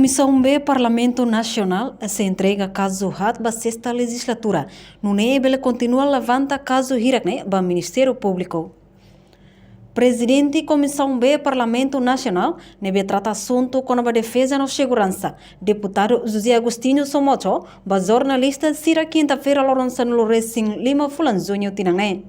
Comissão B Parlamento Nacional se entrega caso hat ba sexta legislatura. Nune bele continua levanta caso hirakne ba Ministério Público. Presidente Comissão B Parlamento Nacional nebe trata assunto com a defesa na segurança. Deputado José Agostinho Somocho, ba jornalista Sira quinta-feira Lourenço Lourenço Lima Fulanzunho Tinangé.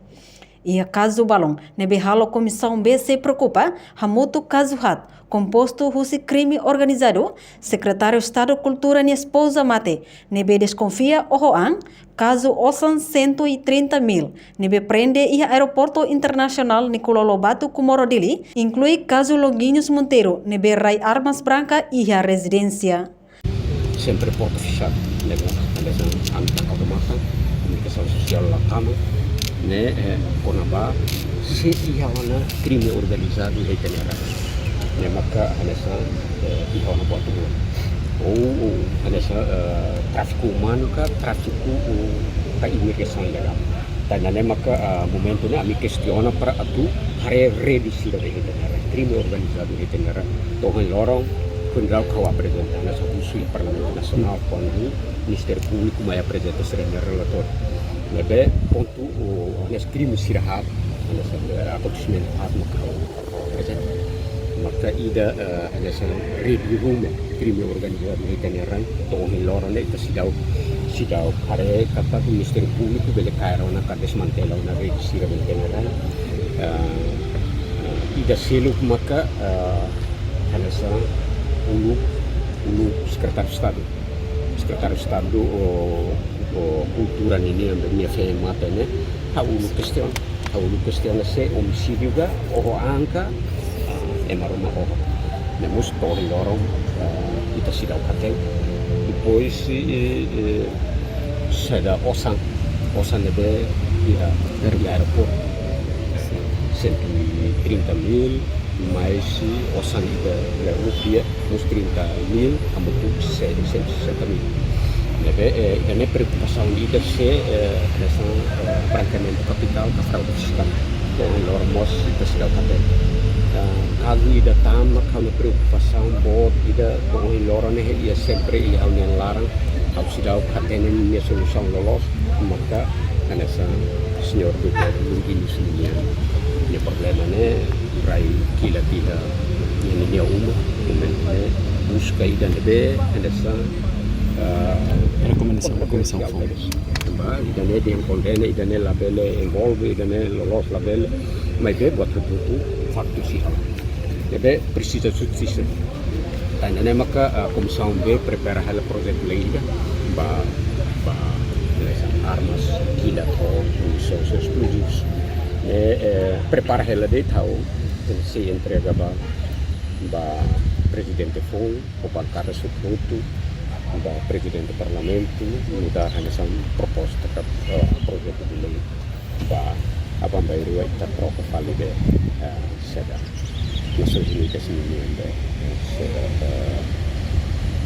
E a caso balão, nebe halo Comissão B se preocupa, hamuto caso hat, composto russe crime organizado, secretário de Estado Cultura e esposa mate, nebe desconfia ohoan, caso osan 130 mil, nebe prende e aeroporto internacional Nicolau Lobato Comorodili, inclui caso Longuinhos Monteiro, nebe rai armas branca e a residência. Sempre porta fechada, nebe a automata, comunicação social lá cama, né, konaba se ihawana crime organizado e generado, né, maka anessa ihawana buat anessa tráfico humano ka tráfico ka imigração ilegal, dan né, maka momento na mi questiona para atu hare reduzir e generado crime organizado e generado tohan lorong kundrau kawa apresenta na solusi Parlamento Nacional com o Ministério Público mai apresenta serena relator. Nebe ponto nesse crime sirahab nesse acontecimento hab maka ida nesse review room crime organizado ni teneran to hilora ne itu sidau pare kata Ministério Público bele kairo na ka desmantela na rede sira bele teneran ida seluk maka nesse ulu Secretário de Estado cultura ini yang punya mata ne haulu questão se homicídio ga o angka emaruma o nemos tori lorong kita sidau katen depois sada osan nebe dari aeroporto 130 mil mais osan da rupiah uns 30 mil ambutu 160 mil. Nebe preocupação ida se relação branqueamento capital da fraude fiscal com normos da cidade também. Caso ida tama kalau preocupação bot ida com loro ne ia sempre ia unian larang au sidau katene minha solução lolos maka nessa senhor do mungkin semuanya ne problema ne rai kila tiha ini uma momento busca ida nebe nessa recomendação da Comissão FON. Idane dia condena, idane labele envolve, idane lolos labele, mas be buat tutu faktor sih. Jadi precisa justiça. Tanya maka Comissão B prepara hal projeto lei ba armas gila ou munições explosivos. Prepara ela de tal, se entrega ba presidente FON, o bancada substituto da Presidente do Parlamento mudar essa proposta para projeto de lei para a Bambairua e a troca fale de seda Nações Unidas de seda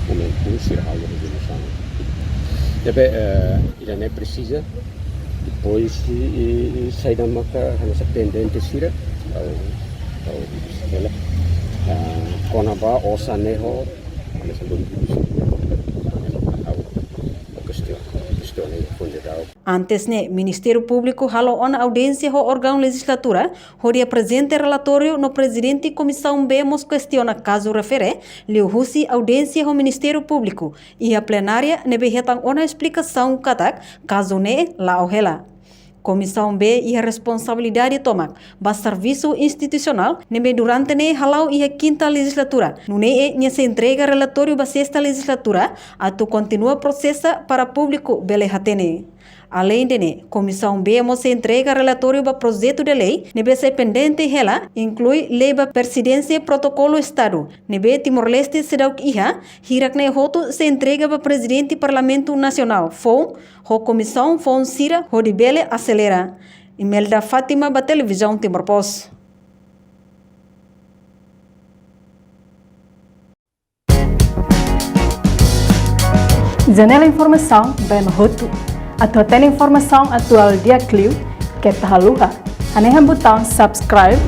momento será a resolução. Deve ainda não precisa depois sai da marca essa pendente sira ou ela konaba osaneho essa Antes ne Ministério Público halo on audiência ho órgão legislatura, horia presente relatório no presidente Comissão B mos questiona caso refere, leu husi audiência ho Ministério Público e a plenária nebe hetang ona explicação katak caso ne la ohela. Comissão B e a responsabilidade tomak ba serviço institucional nebe durante ne halau e a quinta legislatura. Nune e se entrega relatório ba sexta legislatura atu continua processo para público bele hatene. Além de ne, Comissão B se entrega relatório ba projeto de lei nebe se pendente hela inclui lei ba presidência e protocolo Estado nebe Timor-Leste sedauk iha hirak ne hoto se entrega ba presidente Parlamento Nacional FON ho Comissão FON Sira ho de bele acelera. Imelda Fátima ba televisão Timor Post. Janela Informação bem roto. Atau informação atual dia Clio que tahaluha. Anehan botão subscribe,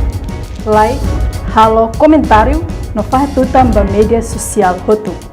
like, halo comentário no faz tudo também mídia social hotu.